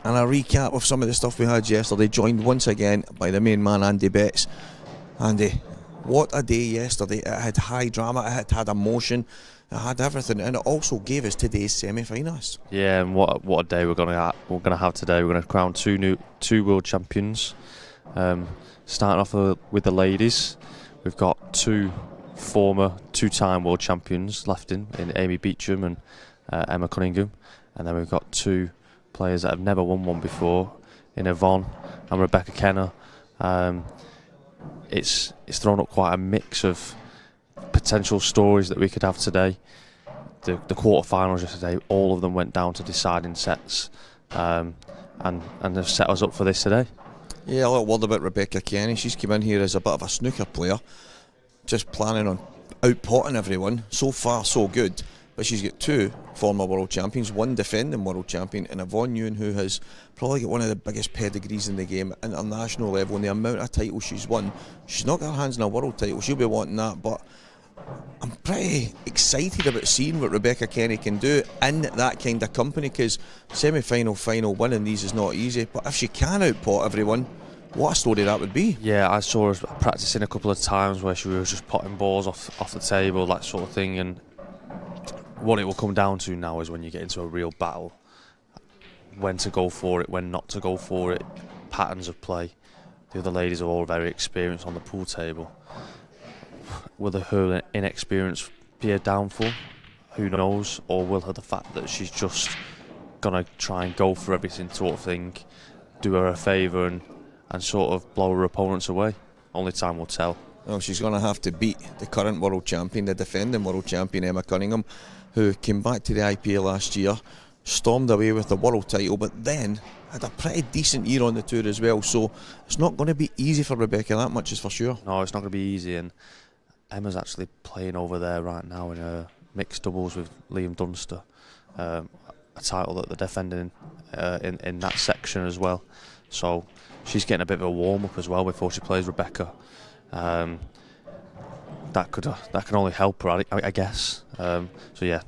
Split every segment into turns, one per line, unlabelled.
and a recap of some of the stuff we had yesterday, joined once again by the main man, Andrew Betts. Andy, what a day yesterday. It had high drama, it had emotion, it had everything, and it also gave us today's semi-finalists.
Yeah, and what a day we're gonna have today. We're gonna crown two world champions. Starting off with the ladies, we've got two-time world champions left in Amy Beecham and Emma Cunningham, and then we've got two players that have never won one before in Yvonne and Rebecca Kenner. It's thrown up quite a mix of potential stories that we could have today. The quarterfinals yesterday, all of them went down to deciding sets, and they've set us up for this today.
Yeah, a little word about Rebecca Kenny. She's come in here as a bit of a snooker player, just planning on outpotting everyone. So far, so good. But she's got two former world champions, one defending world champion, and Yvonne Ewan, who has probably got one of the biggest pedigrees in the game at international level, and the amount of titles she's won. She's not got her hands on a world title, she'll be wanting that, but I'm pretty excited about seeing what Rebecca Kenny can do in that kind of company, because semi-final, final, winning these is not easy, but if she can outpot everyone, what a story that would be.
Yeah, I saw her practicing a couple of times where she was just potting balls off the table, that sort of thing, and what it will come down to now is when you get into a real battle, when to go for it, when not to go for it, patterns of play. The other ladies are all very experienced on the pool table. Will her inexperience be a downfall? Who knows? Or will the fact that she's just going to try and go for everything sort of thing do her a favour and sort of blow her opponents away? Only time will tell.
Well, she's going to have to beat the current world champion, the defending world champion Emma Cunningham, who came back to the IPA last year, stormed away with the world title, but then had a pretty decent year on the tour as well. So it's not going to be easy for Rebecca, that much is for sure.
No, it's not going to be easy, and Emma's actually playing over there right now in a mixed doubles with Liam Dunster, a title that they're defending in that section as well. So she's getting a bit of a warm-up as well before she plays Rebecca. That can only help her, I guess. So yeah,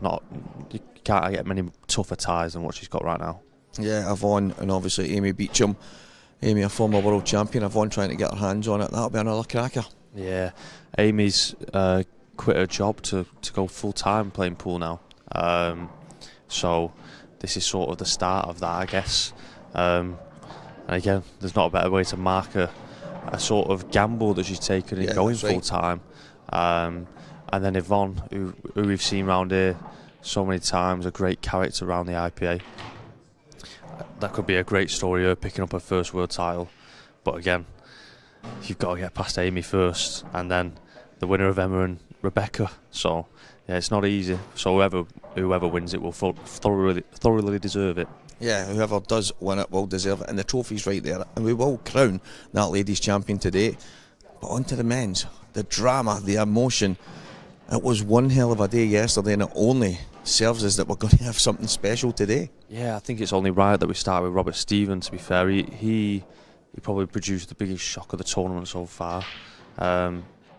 you can't get many tougher ties than what she's got right now.
Yeah, Yvonne and obviously Amy Beecham. Amy, a former world champion. Yvonne trying to get her hands on it. That'll be another cracker.
Yeah, Amy's quit her job to go full time playing pool now. So this is sort of the start of that, I guess. And again, there's not a better way to mark a sort of gamble that she's taken in going full time. And then Yvonne, who we've seen around here so many times, a great character around the IPA. That could be a great story, her picking up her first world title. But again, you've got to get past Amy first, and then the winner of Emma and Rebecca. So yeah, it's not easy. So whoever wins it will thoroughly deserve it.
Yeah, whoever does win it will deserve it, and the trophy's right there, and we will crown that ladies champion today. But on to the men's. The drama, the emotion. It was one hell of a day yesterday, and it only serves us that we're going to have something special today.
Yeah, I think it's only right that we start with Robert Stephen, to be fair. He probably produced the biggest shock of the tournament so far.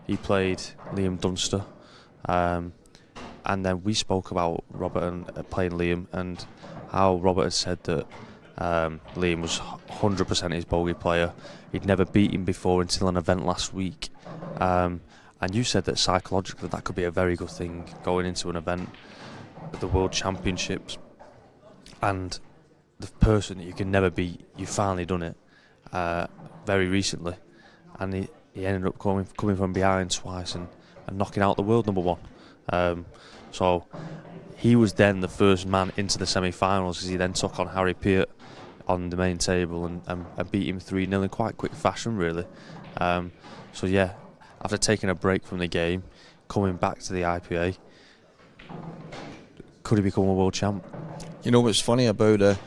He played Liam Dunster, and then we spoke about Robert and playing Liam, and how Robert had said that Liam was 100% his bogey player. He'd never beat him before until an event last week. And you said that psychologically that could be a very good thing going into an event at the World Championships. And the person that you can never beat, you finally done it very recently. And he ended up coming from behind twice and knocking out the world number one. So he was then the first man into the semi-finals, as he then took on Harry Peart on the main table and beat him 3-0 in quite quick fashion, really. So yeah, after taking a break from the game, coming back to the IPA, could he become a world champ?
You know what's funny about the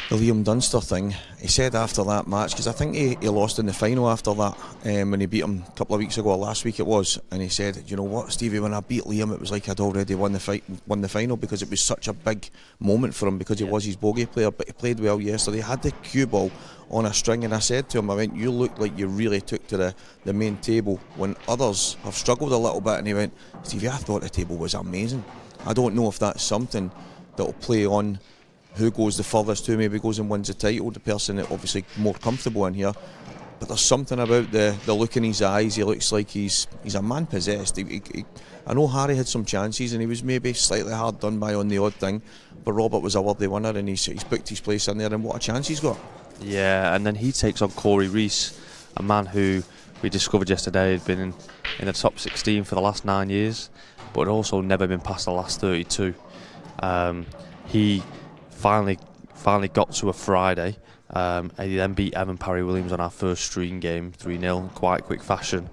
Liam Dunster thing? He said after that match, because I think he lost in the final after that, when he beat him a couple of weeks ago, or last week it was, and he said, you know what, Stevie, when I beat Liam, it was like I'd already won the final, because it was such a big moment for him, because he was his bogey player, but he played well yesterday. He had the cue ball on a string, and I said to him, I went, you look like you really took to the main table when others have struggled a little bit, and he went, Stevie, I thought the table was amazing. I don't know if that's something that will play on who goes the furthest, who maybe goes and wins the title, the person that obviously more comfortable in here. But there's something about the look in his eyes. He looks like he's a man possessed. I know Harry had some chances and he was maybe slightly hard done by on the odd thing, but Robert was a worthy winner and he's booked his place in there, and what a chance he's got.
Yeah, and then he takes on Corey Rees, a man who we discovered yesterday had been in the top 16 for the last 9 years, but also never been past the last 32. He finally got to a Friday. And he then beat Evan Parry Williams on our first stream game 3-0 in quite quick fashion,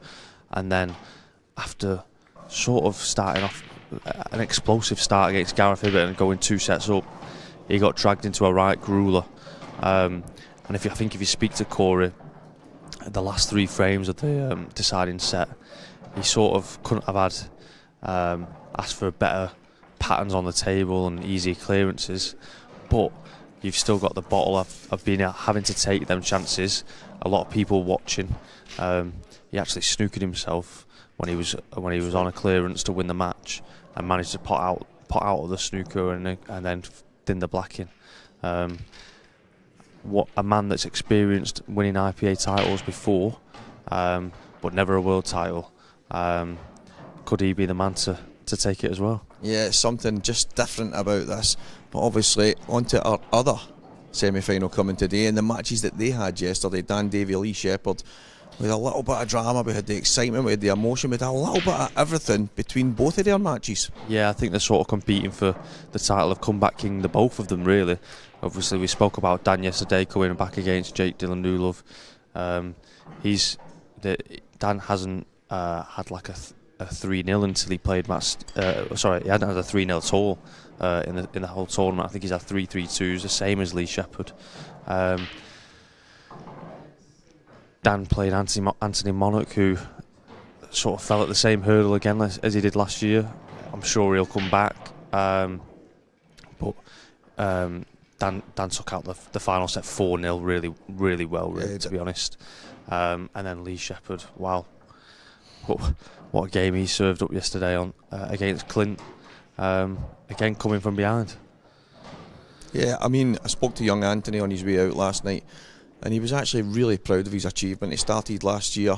and then after sort of starting off an explosive start against Gareth Hibbert and going 2 sets up, he got dragged into a right grueler. And I think if you speak to Corey, the last 3 frames of the deciding set, he sort of couldn't have had asked for better patterns on the table and easier clearances, but you've still got the bottle of being having to take them chances. A lot of people watching. He actually snooked himself when he was on a clearance to win the match, and managed to pot out of the snooker and then thin the black in. What a man that's experienced winning IPA titles before, but never a world title. Could he be the man to take it as well?
Yeah, it's something just different about this. But obviously, on to our other semi-final coming today, and the matches that they had yesterday. Dan Davey, Lee Shepherd. We had a little bit of drama, we had the excitement, we had the emotion, we had a little bit of everything between both of their matches. Yeah,
I think they're sort of competing for the title of comeback king, the both of them really. Obviously, we spoke about Dan yesterday coming back against Jake Dillon-Dulov. Dan hasn't had like a 3-0 until he played match. Sorry, he hadn't had a 3-0 at all in the whole tournament. I think he's had 3-3-2s, the same as Lee Shepherd. Dan played Anthony Monarch, who sort of fell at the same hurdle again as he did last year. I'm sure he'll come back, but Dan took out the final set 4-0 really well, to be honest. And then Lee Shepherd, wow. What a game he served up yesterday against Clint. Again, coming from behind.
Yeah, I mean, I spoke to young Anthony on his way out last night, and he was actually really proud of his achievement. He started last year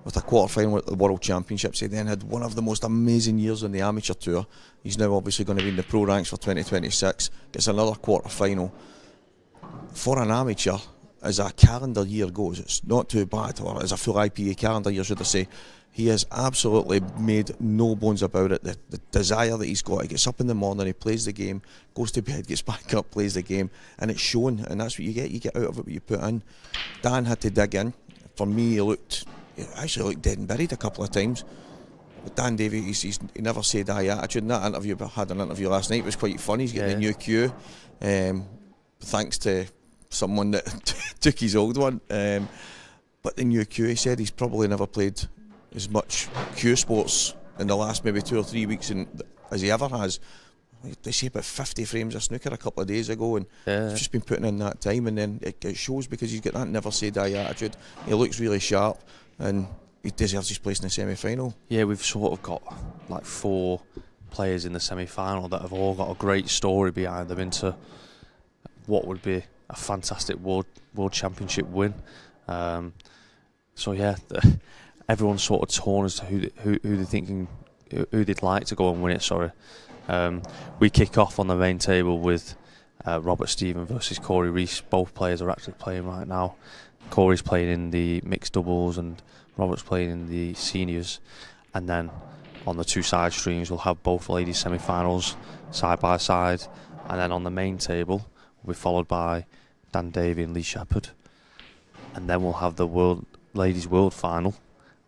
with a quarter-final at the World Championships. He then had one of the most amazing years on the amateur tour. He's now obviously going to be in the pro ranks for 2026. Gets another quarter-final. For an amateur, as a calendar year goes, it's not too bad, or as a full IPA calendar year, should I say. He has absolutely made no bones about it. The desire that he's got, he gets up in the morning, he plays the game, goes to bed, gets back up, plays the game, and it's shown, and that's what you get. You get out of it what you put in. Dan had to dig in. For me, he actually looked dead and buried a couple of times. But Dan Davey, he never said die attitude. In that interview, I had an interview last night, it was quite funny. He's getting a new cue, thanks to someone that took his old one. But the new cue, he said he's probably never played as much Cuesports in the last maybe 2 or 3 weeks as he ever has. They say about 50 frames of snooker a couple of days ago, and he's just been putting in that time, and then it shows because he's got that never say die attitude. He looks really sharp, and he deserves his place in the semi-final.
Yeah, we've sort of got like 4 players in the semi-final that have all got a great story behind them into what would be a fantastic world championship win. So yeah, everyone's sort of torn as to who they're thinking, who they'd like to go and win it. Sorry. We kick off on the main table with Robert Stephen versus Corey Rees. Both players are actually playing right now. Corey's playing in the mixed doubles and Robert's playing in the seniors. And then on the 2 side streams, we'll have both ladies semi-finals side by side. And then on the main table, we'll be followed by Dan Davey and Lee Shepherd. And then we'll have the ladies world final,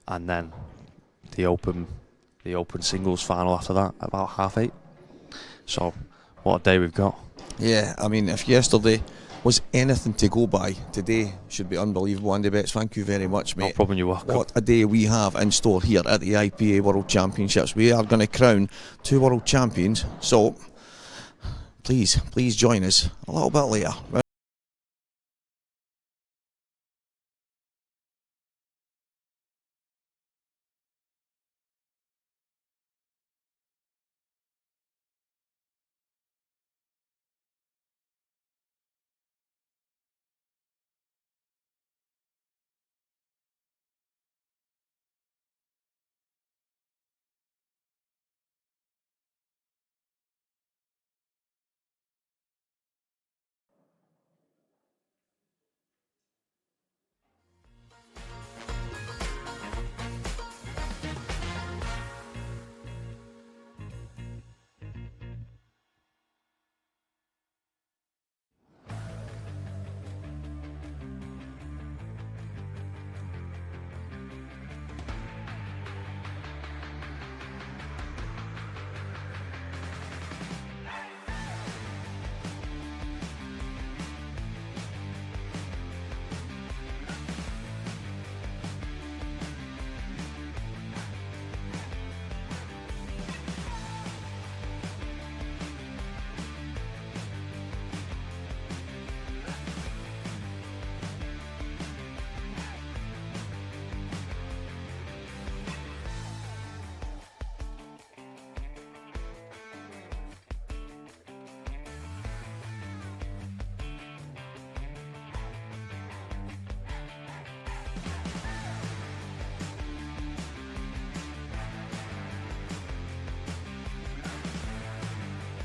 and then the open singles final after that, about 8:30. So, what a day we've got.
Yeah, I mean, if yesterday was anything to go by, today should be unbelievable. Andy Betts, thank you very much, mate.
No problem, you're welcome.
What a day we have in store here at the IPA World Championships. We are going to crown 2 world champions, so please join us a little bit later.